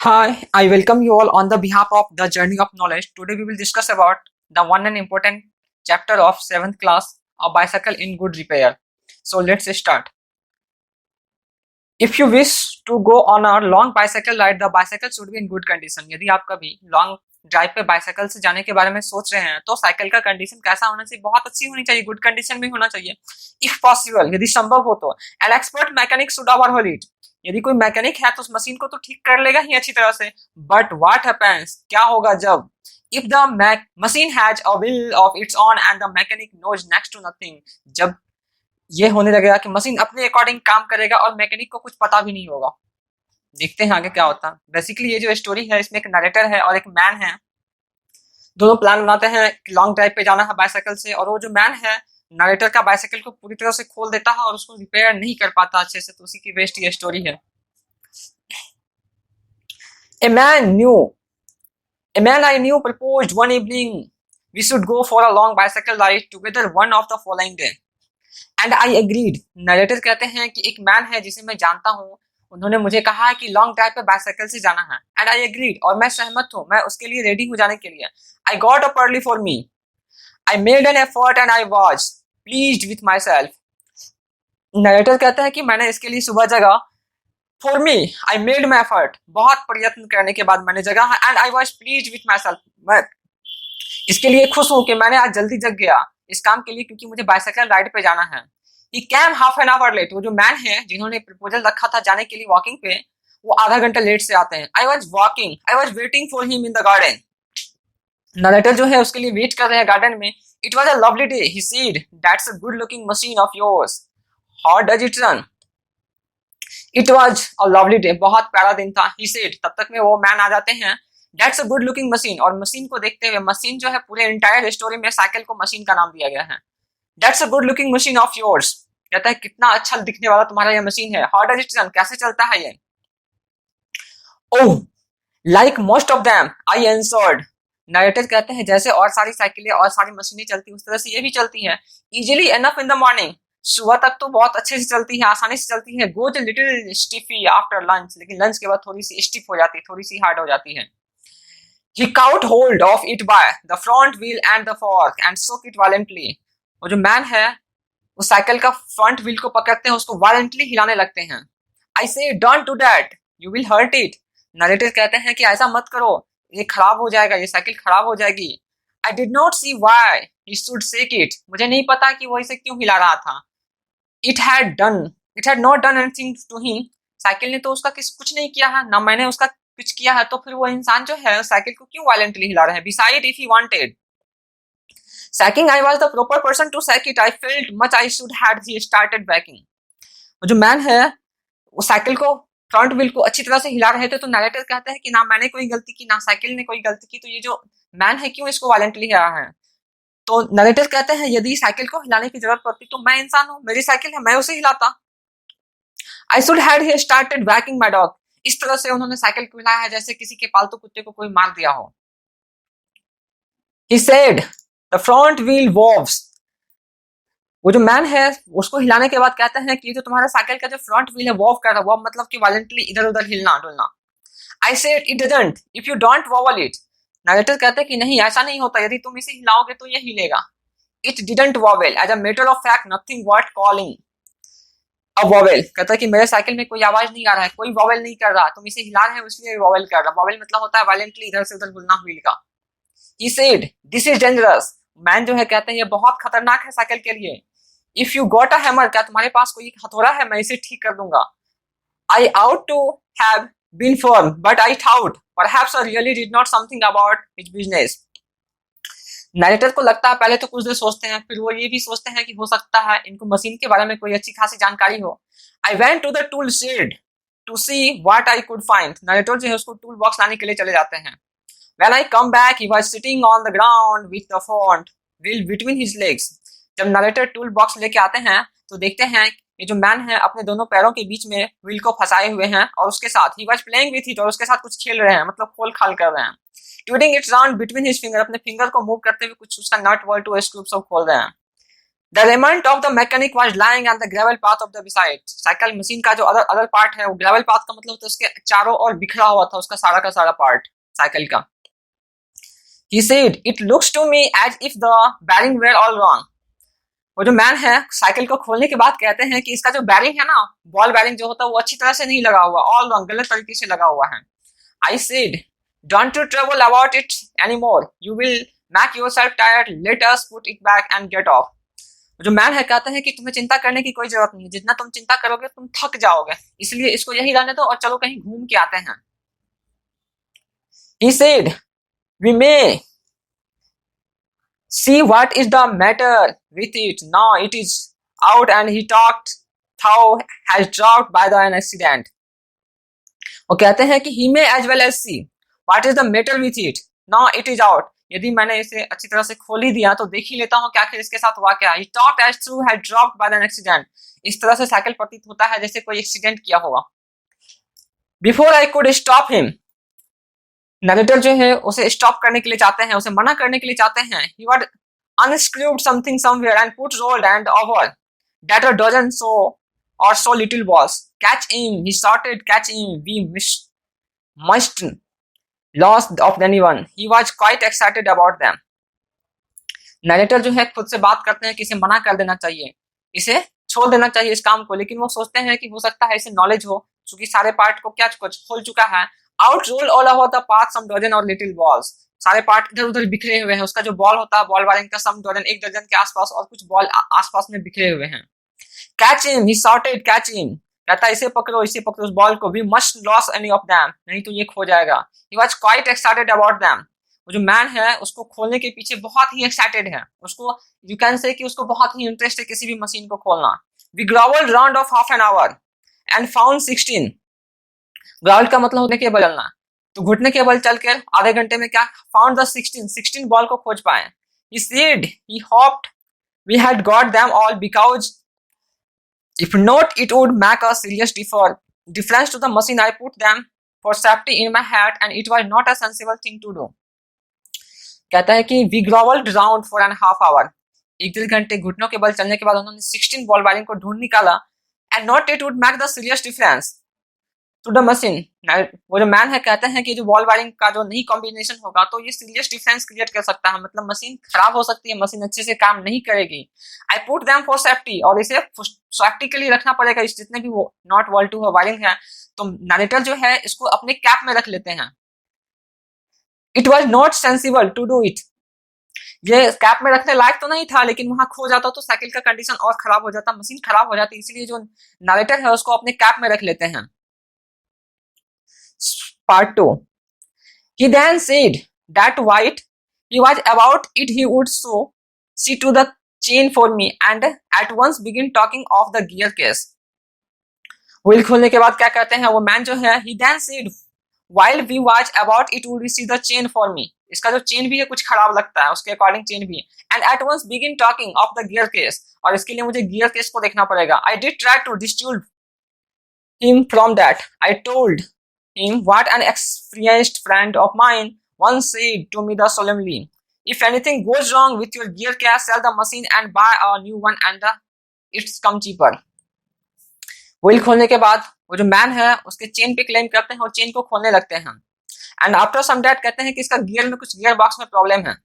Hi, I welcome you all on the behalf of the Journey of Knowledge. Today we will discuss about the one and important chapter of 7th class, A Bicycle in Good Repair. So let's start. If you wish to go on a long bicycle ride, the bicycle should be in good condition. यदि आप कभी long drive पे bicycle से जाने के बारे में सोच रहे हैं तो साइकिल का कंडीशन कैसा होना चाहिए? बहुत अच्छी होनी चाहिए, गुड कंडीशन में होना चाहिए. इफ पॉसिबल, यदि संभव हो तो an expert mechanic should overhaul it. यदि कोई मैकेनिक है तो उस मशीन को तो ठीक कर लेगा ही अच्छी तरह से. बट व्हाट हैपेंस, क्या होगा जब if the machine has a will of its own and the mechanic knows next to nothing. जब ये होने लगेगा कि मशीन अपने अकॉर्डिंग काम करेगा और मैकेनिक को कुछ पता भी नहीं होगा. देखते हैं आगे क्या होता है. बेसिकली ये जो स्टोरी है इसमें एक नरेटर है और एक मैन है. दोनों प्लान बनाते हैं कि लॉन्ग ड्राइव पे जाना है बाइसाइकिल से, और वो जो मैन है नरेटर का बाइसाइकिल को पूरी तरह से खोल देता है और उसको रिपेयर नहीं कर पाता अच्छे से, तो उसी की बेस्ड ये स्टोरी है. A man knew, a man I knew proposed one evening we should go for a long bicycle ride together one of the following day. And I agreed. Narrator कहते हैं कि एक मैन है जिसे मैं जानता हूँ, उन्होंने मुझे कहा कि लॉन्ग ड्राइव पे बाइसाइकिल से जाना है. एंड आई एग्रीड, और मैं सहमत हूँ, मैं उसके लिए रेडी हूँ जाने के लिए. I got up early for me. I made an effort and I was pleased with my self. Narrator कहते हैं कि मैंने इसके लिए सुबह जगा. For me I made my effort, बहुत प्रयत्न करने के बाद मैंने जगा. And I was pleased with my self, मैं इसके लिए खुश हूँ कि मैंने आज जल्दी जग गया इस काम के लिए, क्योंकि मुझे बाइसाइकिल राइड पे जाना है. He came half an hour late. वो जो मैन है जिन्होंने प्रपोजल रखा था जाने के लिए वॉकिंग पे, वो आधा घंटा लेट से आते हैं. I was walking, I was waiting for him in the garden. Narrator जो है उसके लिए वेट कर रहे हैं गार्डन में. It was a lovely day, he said. That's a good looking machine of yours. How does it run? It was a lovely day. बहुत प्यारा दिन था, he said. तब तक में वो मैन आ जाते हैं. That's a good looking machine. और मशीन को देखते हुए, मशीन जो है पूरे इंटायर स्टोरी में साइकिल को मशीन का नाम दिया गया है. That's a good looking machine of yours. कहता है कितना अच्छा दिखने वाला तुम्हारा ये मशीन है. How does it run? कैसे चलता है ये? Oh, like most of them, I answered. Narrator कहते हैं जैसे और सारी साइकिलें और सारी मशीनें चलती उस तरह से ये भी चलती है. Easily enough in the morning. सुबह तक तो बहुत अच्छे से चलती है, आसानी से चलती है. Goes a little stiffy after lunch. लेकिन लंच के बाद थोड़ी सी स्टिफ हो जाती है, थोड़ी सी हार्ड हो जाती है. He caught hold of it by the front wheel and the fork and shook it violently. वो जो मैन है उस साइकिल का फ्रंट व्हील को पकड़ते हैं, उसको वायलेंटली हिलाने लगते हैं. I say don't do that, you will hurt it. Narrator कहते हैं कि ऐसा मत करो, ये खराब हो जाएगा, ये साइकिल खराब हो जाएगी. I did not see why he should shake it. मुझे नहीं पता कि वो इसे क्यों हिला रहा था. It had not done anything to him. Cycle ने तो उसका कुछ नहीं किया है, ना मैंने उसका कुछ किया है, तो फिर वो इंसान जो है साइकिल को क्यों वायलेंटली हिला रहा है. Beside if he wanted sacking, I was the proper person to sack it. I felt much I should had he started backing. वो जो मैन है वो साइकिल को फ्रंट व्हील को अच्छी तरह से हिला रहे थे, तो नरेटर कहते हैं कि ना मैंने कोई गलती की ना साइकिल ने कोई गलती की, तो ये जो मैन है क्यों इसको वायलेंटली हिला है. तो नरेटर कहते हैं यदि साइकिल को हिलाने की जरूरत पड़ती तो मैं इंसान हूँ, मेरी साइकिल है, मैं उसे हिलाता. I should had he started banking my dog. इस तरह से उन्होंने साइकिल को हिलाया है जैसे किसी के पालतू कुत्ते को कोई मार दिया हो. He said the front wheel wobbles. वो जो मैन है उसको हिलाने के बाद कहते हैं कि ये जो तुम्हारा साइकिल का जो फ्रंट व्हील है वॉव कर रहा है, वॉव मतलब कि वायलेंटली इधर उधर हिलना डुलना. I said it doesn't if you don't wobble it. Narrator कहते हैं कि नहीं ऐसा नहीं होता, यदि तुम इसे हिलाओगे तो ये हिलेगा. It didn't wobble. As a matter of fact nothing worth calling a wobble. कहता है कि मेरे साइकिल में कोई आवाज नहीं आ रहा है, कोई वॉवेल नहीं कर रहा, तुम इसे हिला रहे हो इसलिए वॉवेल कर रहा. वॉवेल मतलब होता है वायलेंटली इधर से उधर हिलना व्हील का. He said, "This is dangerous." Man जो है कहते हैं ये बहुत खतरनाक है साइकिल के लिए. If you got a hammer, क्या तुम्हारे पास कोई हथौड़ा है, मैं इसे ठीक कर दूंगा. I ought to have been firm, but I thought perhaps I really did not something about his business. Narrator को लगता है पहले तो कुछ देर सोचते हैं, फिर वो ये भी सोचते हैं कि हो सकता है इनको मशीन के बारे में कोई अच्छी खासी जानकारी हो. I went to the tool shed to see what I could find. Narrator जो है उसको टूल बॉक्स लाने के लिए चले जाते हैं. When I come back, he was sitting on the ground with the front wheel between his legs. जब नरेटर टूल बॉक्स लेके आते हैं तो देखते हैं ये जो मैन है अपने दोनों पैरों के बीच में व्हील को फंसाए हुए हैं और उसके साथ he was playing with it, और उसके साथ कुछ खेल रहे हैं, मतलब खोल खाल कर रहे हैं. Twirling it round between his finger, अपने फिंगर को मूव करते हुए कुछ उसका नट बोल्ट और स्क्रू सब खोल रहे हैं. The remnant of the mechanic was lying on the gravel path of the beside. Cycle machine का जो अदर पार्ट है वो ग्रेवल पाथ का मतलब होता है उसके चारों ओर बिखरा हुआ था उसका सारा का सारा पार्ट साइकिल का. He said, "It looks to me as if the bearing were all wrong." वो जो मैन है साइकिल को खोलने के बाद कहते हैं कि इसका जो बैरिंग है ना बॉल बैरिंग जो होता है वो अच्छी तरह से नहीं लगा हुआ, ऑल रॉन्ग, गलत तरीके से लगा हुआ है. I said, "Don't you trouble about it anymore. You will make yourself tired. Let us put it back and get off." जो मैन है कहते हैं कि तुम्हें चिंता करने की कोई जरूरत नहीं है, जितना तुम चिंता करोगे तुम थक जाओगे, इसलिए इसको यही रहने दो और चलो कहीं घूम के आते हैं. He said, "We may see what is the matter with it. Now it is out and he talked how has dropped by the an accident." वो कहते हैं कि he may as well as see what is the matter with it. Now it is out. यदि मैंने इसे अच्छी तरह से खोल ही दिया तो देख ही लेता हूँ कि आखिर इसके साथ हुआ क्या. He talked as though had dropped by an accident. इस तरह से साइकिल प्रतीत होता है जैसे कोई एक्सीडेंट किया होगा. Before I could stop him, narrator जो है उसे स्टॉप करने के लिए चाहते हैं, उसे मना करने के लिए चाहते हैं. He had unscrewed something somewhere and put rolled and over that a dozen so little balls. Catch him, he shouted, catch him. We must lost of anyone. He was quite excited about them. Narrator जो है खुद से बात करते हैं कि इसे मना कर देना चाहिए, इसे छोड़ देना चाहिए इस काम को, लेकिन वो सोचते हैं कि हो सकता है इसे नॉलेज हो क्योंकि सारे पार्ट को क्या कुछ खोल चुका है. Out roll all over the path some dozen or little balls. सारे पार्ट इधर उधर बिखरे हुए हैं. उसका जो बॉल होता है बॉल वायरिंग का सम डजन, एक दर्जन के आसपास और कुछ बॉल आसपास में बिखरे हुए हैं. Catch him, he shouted, catch him. कहता है इसे पकड़ो उस बॉल को. We must lose any of them, नहीं तो ये खो जाएगा. He was quite excited about them. वो जो मैन है उसको खोलने के पीछे बहुत ही एक्साइटेड है. उसको यू कैन से कि उसको बहुत ही इंटरेस्ट है किसी भी मशीन को खोलना. We grovelled round of half an hour and found 16. Grovel का मतलब होता है बदलना, तो घुटने के बल चलकर आधे घंटे में क्या फाउंड द 16 बॉल को खोज पाए. He said he hoped we had got them all because if not it would make a serious difference to the machine. I put them for safety in my hat and it was not a sensible thing to do. कहता है कि we grovelled round for an half hour. 1-1.5 घंटे घुटनों के बल चलने के बाद उन्होंने 16 बॉल वायरिंग को ढूंढ निकाला. and not it would make the serious difference to the machine. वो जो मैन है कहते हैं कि जो बॉल वायरिंग का जो नई कॉम्बिनेशन होगा तो ये सीरियस डिफरेंस क्रिएट कर सकता है, मतलब मशीन खराब हो सकती है, मशीन अच्छे से काम नहीं करेगी. I put them for safety, और इसे सेफ्टी के लिए रखना पड़ेगा. इस जितने भी वो नॉट वॉल टू वायरिंग है तो नरेटर जो है इसको अपने कैप में रख लेते हैं. It was not sensible to do it. ये कैप में रखने लायक तो नहीं था, लेकिन वहां खो जाता तो साइकिल का कंडीशन और खराब हो जाता, मशीन खराब हो जाती, इसलिए जो नरेटर है उसको अपने कैप में रख लेते हैं. Part 2. He then said that while he was about it he would see to the chain for me and at once begin talking of the gear case. Wheel खोलने के बाद क्या कहते हैं वो मैन जो है, he then said while we was about it would see the chain for me. इसका जो चेन भी है कुछ खराब लगता है, उसके अकॉर्डिंग चेन भी है. and at once begin talking of the gear case, और इसके लिए मुझे गियर केस को देखना पड़ेगा. I did try to dissuade him from that. I told him what an experienced friend of mine once said to me the solemnly, if anything goes wrong with your gear case, sell the machine and buy a new one and it's come cheaper. Wheel खोलने के बाद वो जो man है उसके chain पे claim करते हैं और चेन को खोलने लगते हैं. एंड आफ्टर सम डेट कहते हैं कि इसका गियर में कुछ गियर बॉक्स में प्रॉब्लम है.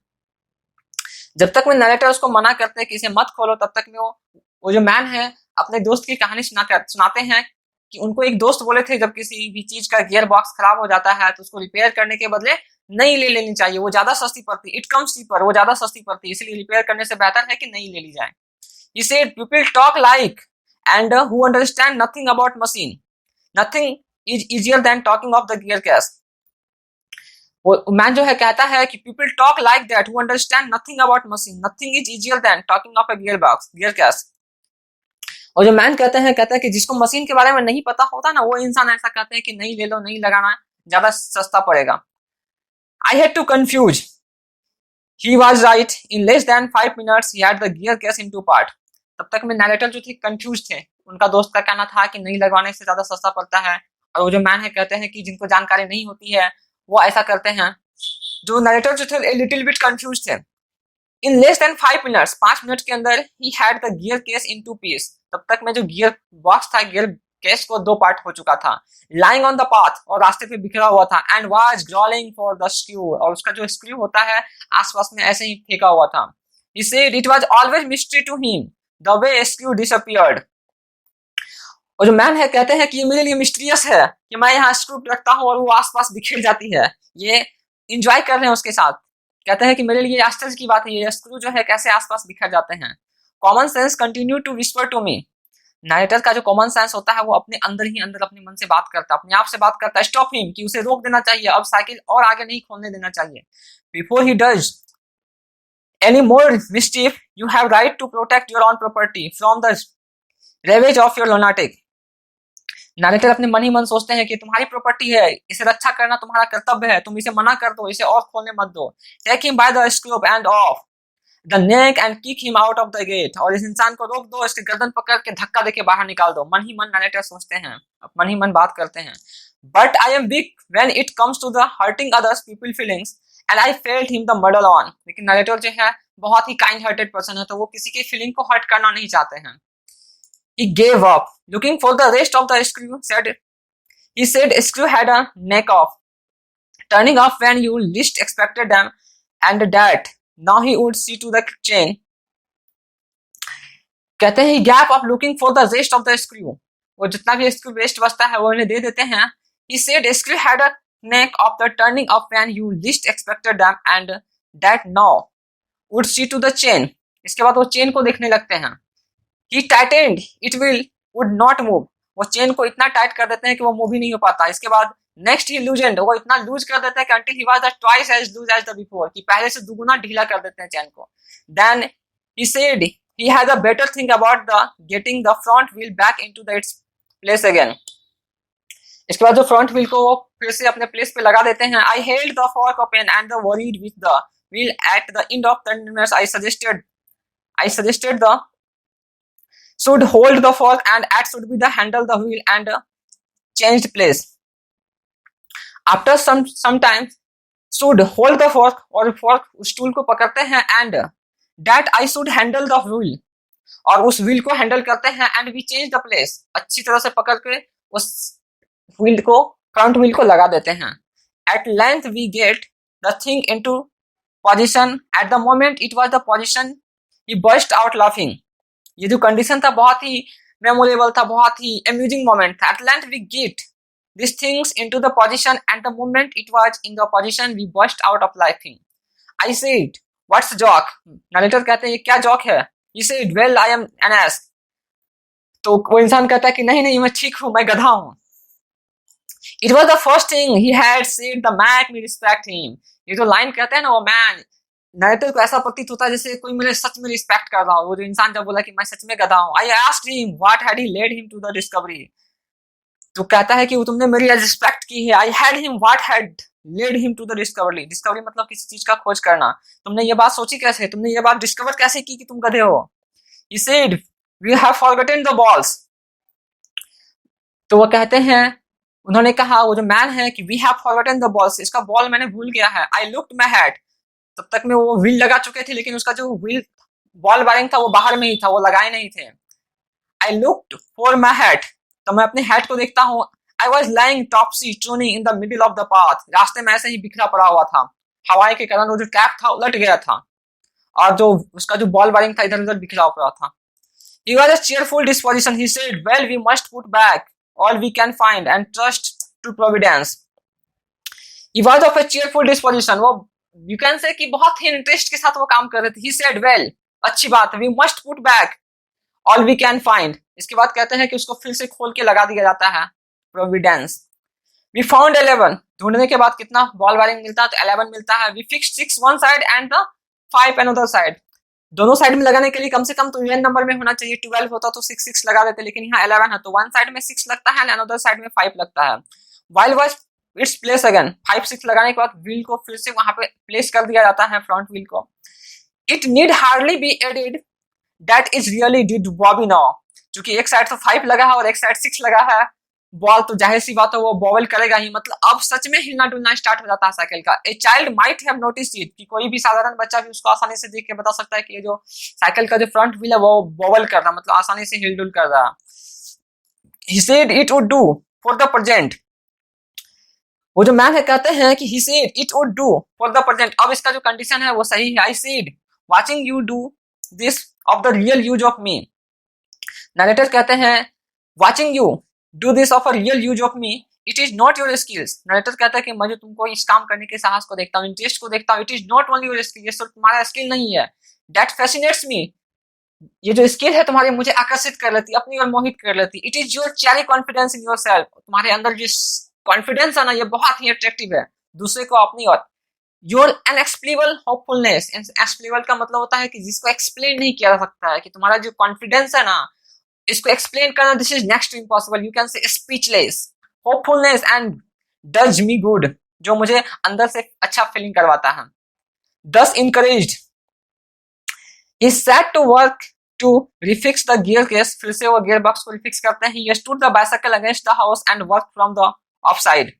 जब तक में नरेटर उसको मना करते हैं कि इसे मत खोलो, तब तक में वो जो मैन है अपने दोस्त की कहानी सुनाते हैं कि उनको एक दोस्त बोले थे जब किसी भी चीज का गियर बॉक्स खराब हो जाता है तो उसको रिपेयर करने के बदले नई ले लेनी चाहिए, वो ज्यादा सस्ती पड़ती, इट कम्स चीपर, वो ज्यादा सस्ती पड़ती, इसलिए रिपेयर करने से बेहतर है कि नई ले ली जाए. He said people talk like and who understand nothing about machine. Nothing is easier than talking of the gear case. वो मैन जो है कहता है कि people talk like that who understand nothing about machine. Nothing is easier than talking of a gear case. और जो man कहता है कि जिसको मशीन के बारे में नहीं पता होता ना वो इंसान ऐसा कहते हैं कि नहीं ले लो, नहीं लगाना, ज्यादा सस्ता पड़ेगा. I had to confuse. He was right. In less than 5 minutes he had the gear case in 2 parts. तब तक में नरेटर जो थे कंफ्यूज थे. उनका दोस्त का कहना था कि नहीं लगवाने से ज्यादा सस्ता पड़ता है, और वो जो मैन है कहते हैं कि जिनको जानकारी नहीं होती है वो ऐसा करते हैं. जो नरेटर जो थे लिटिल बिट कंफ्यूज थे. In less than 5 minutes, 5 minute के अंदर ही had the gear case in 2 piece. तब तक में जो गियर बॉक्स था, गियर केस को 2 पार्ट हो चुका था। लाइंग ऑन द पाथ, और रास्ते पे बिखरा हुआ था। And was grovelling for the screw, और उसका जो स्क्रू होता है आसपास में ऐसे ही फेंका हुआ था। He said it was always mystery to him the way screw disappeared. और जो मैन है कहते हैं कि ये मेरे लिए मिस्टीरियस है कि मैं यहाँ स्क्रू रखता हूँ और वो आसपास बिखर जाती है। ये इंजॉय कर रहे हैं उसके साथ। कहते हैं कि मेरे लिए आश्चर्य की बात है, ये स्क्रू जो है कैसे आसपास बिखर जाते हैं। Common sense continue to whisper to me. Narrator का जो कॉमन सेंस होता है वो अपने अंदर ही अंदर अपने मन से बात करता है, अपने आप से बात करता है। स्टॉप हिम, कि उसे रोक देना चाहिए, अब साइकिल और आगे नहीं खोलने देना चाहिए। Before he does any more mischief you have right to protect your own property from the ravages of your lunatic. Narrator अपने मन ही मन सोचते हैं कि तुम्हारी प्रॉपर्टी है, इसे रक्षा करना तुम्हारा कर्तव्य है, तुम इसे मना कर दो, इसे और खोलने मत दो। Take him by the scruff and of the neck and kick him out of the gate, और इस इंसान को रोक दो, इसके गर्दन पकड़ के धक्का देके बाहर निकाल दो। मन ही मन नरेटर सोचते हैं, मन ही मन बात करते हैं। But I am weak when it comes to the hurting others people feelings and I felt him the murder on. लेकिन नरेटर जो है बहुत ही काइंड हार्टेड पर्सन है, तो वो किसी की फीलिंग को हर्ट करना नहीं चाहते हैं। He gave up, looking for the rest of the screw. He said screw had a neck off, turning off when you least expected them, and that now he would see to the chain. कहते हैं he gave up looking for the rest of the screw. वो जितना भी screw waste बचता है वो इन्हें दे देते हैं। He said screw had a neck of the turning off when you least expected them, and that now would see to the chain. इसके बाद वो चेन को देखने लगते हैं। He tightened it would not move. वो चेन को इतना टाइट कर देते हैं कि वो मूव ही नहीं हो पाता। इसके बाद नेक्स्ट ही लूजेंड, वो इतना लूज कर देते हैं कि until he was twice as loose as the before, कि पहले से दुगुना ढीला कर देते हैं चेन को। Then he said he has a better thing about the getting the front wheel back into its place again. इसके बाद जो फ्रंट व्हील को वो फिर से अपने प्लेस पे लगा देते हैं। I held the fork open and the worried with the wheel at the end of 10 minutes. I suggested the should hold the fork and at should be the handle the wheel and changed place. After some time should hold the fork, और fork उस tool को पकड़ते हैं and that I should handle the wheel, और उस wheel को handle करते हैं and we change the place, अच्छी तरह से पकड़ के उस व्हील को फ्रंट व्हील को लगा देते हैं। At length we get the thing into position. At the moment it was the position he burst out laughing. ये जो कंडीशन था बहुत ही मेमोरेबल था, बहुत ही अम्यूजिंग मोमेंट था। At length we get these things into the position and the moment it was in the position we burst out of laughing. I said, what's joke? Narrator कहते हैं ये क्या joke है? He said, well I am an ass. तो वो इंसान कहता है कि नहीं नहीं मैं ठीक हूँ, मैं गधा हूँ। It was the first thing he had said that made me respect him. ये जो लाइन कहते हैं ना वो मैन, नरेटर को ऐसा प्रतीत होता है जैसे कोई मेरे सच में रिस्पेक्ट कर रहा हो। वो जो इंसान जब बोला कि मैं सच में गधा हूँ, I asked him what had he led him to the discovery. तो कहता है कि वो तुमने मेरी रिस्पेक्ट की है। I had him what had led him to the discovery. Discovery मतलब किसी चीज का खोज करना। तुमने ये बात सोची कैसे, तुमने ये बात डिस्कवर कैसे की कि तुम गधे हो। He said we have forgotten the balls. तो वो कहते हैं, उन्होंने कहा, वो जो मैन है कि we have forgotten the balls, इसका बॉल मैंने भूल गया है। I looked my hat. तब तक में वो व्हील लगा चुके थे, लेकिन उसका जो व्हील बॉल बेयरिंग था वो बाहर में ही था, वो लगाए नहीं थे। I looked for my hat. तो मैं अपने हैट को देखता हूँ। I was lying topsy turning in the middle of the path. रास्ते में ऐसे ही बिखरा पड़ा हुआ था। हवाई के कारण वो जो कैप था उलट गया था और जो उसका जो बॉल बेयरिंग था इधर उधर बिखरा पड़ा था। He was a cheerful disposition. He said, well, we must put back all we can find and trust to Providence. He was of a cheerful disposition. वो you can say कि बहुत ही interest के साथ वो काम कर रहे थे। He said, well, अच्छी बात है, we must put back all we can find. इसके बाद कहते हैं कि उसको फिर से खोल के लगा दिया जाता है Providence. We found 11. ढूंढने के बाद कितना बॉल बेयरिंग मिलता है तो 11 मिलता है। We fixed 6 one side and the 5 another side. दोनों साइड में लगाने के लिए कम से कम तो इवन नंबर में होना चाहिए। 12 होता तो 6 लगा देते, लेकिन यहाँ 11 है तो वन साइड में 6 लगता है, अनदर साइड में 5 लगता है। While was its place again, 5-6 लगाने के बाद व्हील को फिर से वहां पे प्लेस कर दिया जाता है, फ्रंट व्हील को। It need hardly be added that is really did Bobby now. चूंकि एक साइड तो 5 लगा है और एक साइड 6 लगा है, बॉल तो जाहिर सी बात है वो बॉबल करेगा ही, मतलब अब सच में हिलना डुलना स्टार्ट हो जाता है साइकिल का। A child might have notice it, कि कोई भी साधारण बच्चा भी उसको आसानी से देख के बता सकता है कि ये जो साइकिल का जो फ्रंट व्हील है वो बॉबल कर रहा है, मतलब आसानी से हिल डुल कर रहा है। ही said it would do for the present, वो जो मैन है कहते हैं कि ही said it would do for the present, अब इसका जो कंडीशन है वो सही है। I said watching you do this of the real use of me, narrator कहते हैं watching you do this of a real use of me it is not your skills, narrator कहता है कि मैं जो तुमको इस काम करने के साहस को देखता हूँ, इंटरेस्ट को देखता हूँ, it is not only your skill, ये सिर्फ तुम्हारा स्किल नहीं है, दैट फैसिनेट्स मी, ये जो स्किल है तुम्हारी मुझे आकर्षित कर लेती, अपनी ओर मोहित कर लेती, it is your cherry confidence in your self, तुम्हारे अंदर जो कॉन्फिडेंस है ना ये बहुत ही अट्रैक्टिव है दूसरे को अपनी ओर। योर अनएक्सप्लेनेबल होपफुलनेस, एक्सप्लेनेबल का मतलब होता है कि जिसको एक्सप्लेन नहीं किया जा सकता है, कि तुम्हारा जो कॉन्फिडेंस है ना इसको एक्सप्लेन करना this is next to impossible, you can say speechless, hopefulness and does me good, जो मुझे अंदर से अच्छा फीलिंग करवाता है। Thus encouraged he set to work to refix the gear case, फिर से वो गियर बॉक्स को रिफिक्स करते हैं। He stood the bicycle against the house and work from the off side,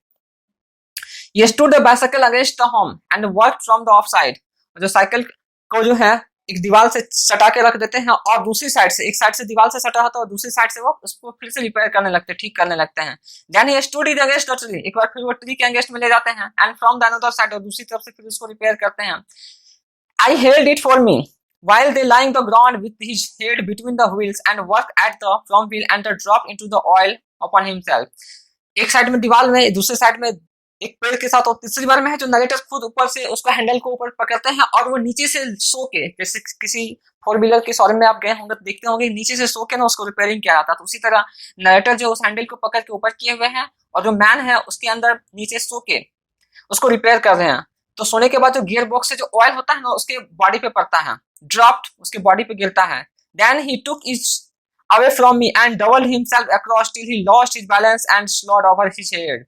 he stood the bicycle against the home and work from the off side, जो cycle को जो है एक दीवार से सटा के रख देते हैं और दूसरी साइड से, एक साइड से दीवार से सटा होता है और दूसरी साइड से वो उसको फिर से रिपेयर करने लगते हैं, ठीक करने लगते हैं। Then he stood it against the tree, एक बार फिर वो ट्री के अगेंस्ट में ले जाते हैं and from the another side, और दूसरी तरफ से फिर उसको रिपेयर करते हैं। I held it for me while they lying the ground with his head between the wheels and work at the front wheel and drop into the oil upon himself, एक side में दीवार में, दूसरे side में एक पेड़ के साथ, और तीसरी बार में है जो नरेटर खुद ऊपर से उसका हैंडल को ऊपर पकड़ते हैं और वो नीचे से सो के, जैसे किसी फोर व्हीलर के शोरूम में आप गए होंगे तो देखते होंगे नीचे से सो के ना उसको रिपेयरिंग किया जाता है, तो उसी तरह नरेटर जो उस हैंडल को पकड़ के ऊपर किए हुए हैं और जो मैन है उसके अंदर नीचे सो के उसको रिपेयर कर रहे हैं। तो सोने के बाद जो गियर बॉक्स से जो ऑयल होता है ना उसके बॉडी पे पड़ता है, ड्रॉप्ड उसके बॉडी पे गिरता है। Then he took it away from me and doubled himself across till he lost his balance and slid over his head,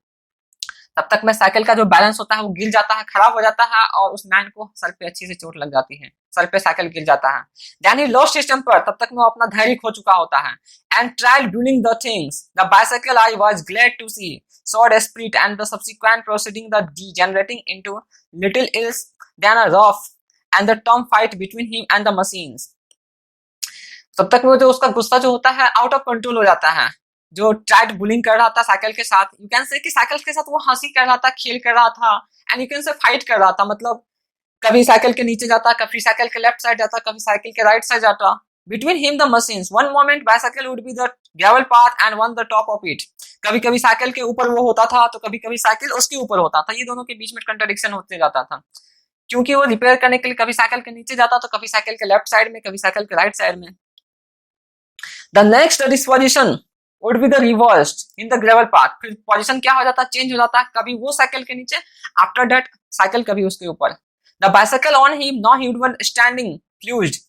तब तक में साइकिल का जो बैलेंस होता है वो गिर जाता है, खराब हो जाता है और उस मैन को सर पे अच्छी से चोट लग जाती है, सर पे साइकिल गिर जाता है। Then he lost his temper, तब तक में वो अपना धैर्य खो चुका होता है। And tried doing the things the bicycle I was glad to see sawed a split and the subsequent proceeding the degenerating into little else than a rough and the term fight between him and the machines, तब तक में जो उसका गुस्सा जो होता है out of control हो जाता है, जो ट्राइड बुलिंग कर रहा था साइकिल के साथ, यू कैन से कि साइकिल के साथ वो हंसी कर रहा था, खेल कर रहा था, एंड यू कैन से फाइट कर रहा था, मतलब कभी साइकिल के नीचे जाता, कभी साइकिल के लेफ्ट साइड जाता, कभी साइकिल के राइट साइड जाता। Between him the machines one moment bicycle would be the gravel path and one the top of it, कभी कभी साइकिल के ऊपर वो होता था तो कभी कभी साइकिल उसके ऊपर होता था, ये दोनों के बीच में कंट्राडिक्शन होते जाता था, क्योंकि वो रिपेयर करने के लिए कभी साइकिल के नीचे जाता तो कभी साइकिल के लेफ्ट साइड में, कभी साइकिल के राइट साइड में। The next disposition would be the reversed in the gravel path, फिर पोजीशन क्या हो जाता, चेंज हो जाता, कभी वो साइकिल के नीचे, आफ्टर दैट साइकिल कभी उसके ऊपर। The bicycle on him now he won standing flushed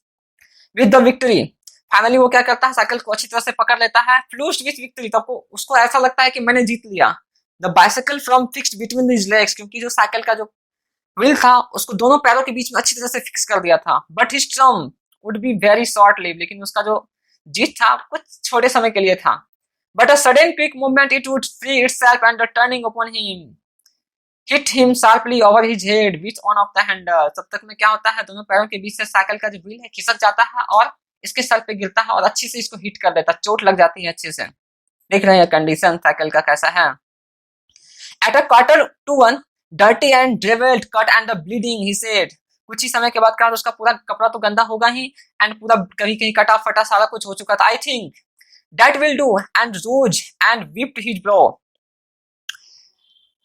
with the victory, finally वो क्या करता है साइकिल को अच्छी तरह से पकड़ लेता है, फ्लूज्ड विद विक्ट्री, तब तो उसको ऐसा लगता है कि मैंने जीत लिया। The bicycle from fixed between his legs, क्योंकि जो साइकिल का जो व्हील था उसको दोनों पैरों के बीच में अच्छी तरह से फिक्स कर दिया था। But his term would be very short live, लेकिन उसका जो जीत था कुछ छोटे समय के लिए था। But a sudden quick movement it wood free itself and the turning upon him hit him sharply over his head which on off the handle, तब तक में क्या होता है दोनों पैरों के बीच से साइकिल का जो व्हील है खिसक जाता है और इसके सर पे गिरता है और अच्छी से इसको हिट कर देता है, चोट लग जाती है अच्छे से। देख रहे हैं कंडीशन साइकिल का कैसा है। At a quarter to one dirty and dishevelled cut and the bleeding he said, कुछ ही समय के बाद क्या उसका पूरा कपड़ा तो गंदा होगा ही एंड पूरा कहीं कहीं कटा फटा सारा कुछ हो चुका था। I think that will do and rose and wiped his brow,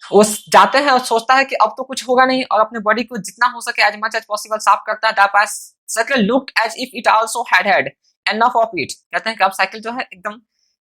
वो जाते हैं और सोचता है कि अब तो कुछ होगा नहीं और अपने बॉडी को जितना हो सके एज मच एज पॉसिबल साफ करता है। The bicycle looked as if it also had enough of it, कहते हैं कि अब साइकिल जो है एकदम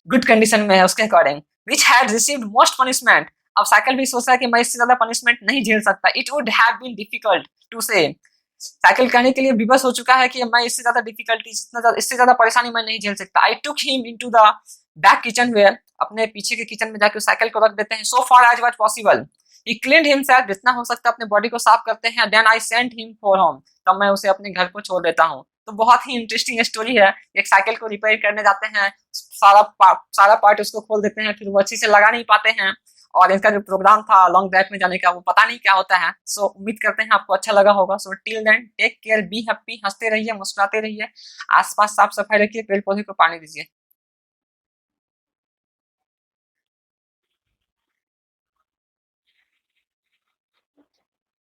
गुड कंडीशन में है उसके according, which had received most punishment, अब साइकिल भी सोच रहा है कि मैं इससे ज्यादा पनिशमेंट नहीं झेल सकता। It would have been difficult to say, cycle कहने के लिए विवश हो चुका है कि मैं इससे ज्यादा डिफिकल्टी, इससे ज्यादा परेशानी मैं नहीं झेल सकता। I took him into the back kitchen where, अपने पीछे के किचन में जाके साइकिल को रख देते हैं। So far as was possible he cleaned himself, जितना हो सकता है अपने बॉडी को साफ करते हैं। Then I sent him for home, तब मैं उसे अपने घर को छोड़ देता हूँ। तो बहुत ही इंटरेस्टिंग स्टोरी है। एक साइकिल को रिपेयर करने जाते हैं, सारा पार्ट उसको खोल देते हैं, फिर वो अच्छे से लगा नहीं पाते हैं, और इनका जो प्रोग्राम था लॉन्ग ड्राइव में जाने का वो पता नहीं क्या होता है। सो उम्मीद करते हैं आपको अच्छा लगा होगा। So till then take care, be happy, हंसते रहिए, मुस्कुराते रहिए, आसपास साफ सफाई रखिए, पेड़ पौधे को पानी दीजिए।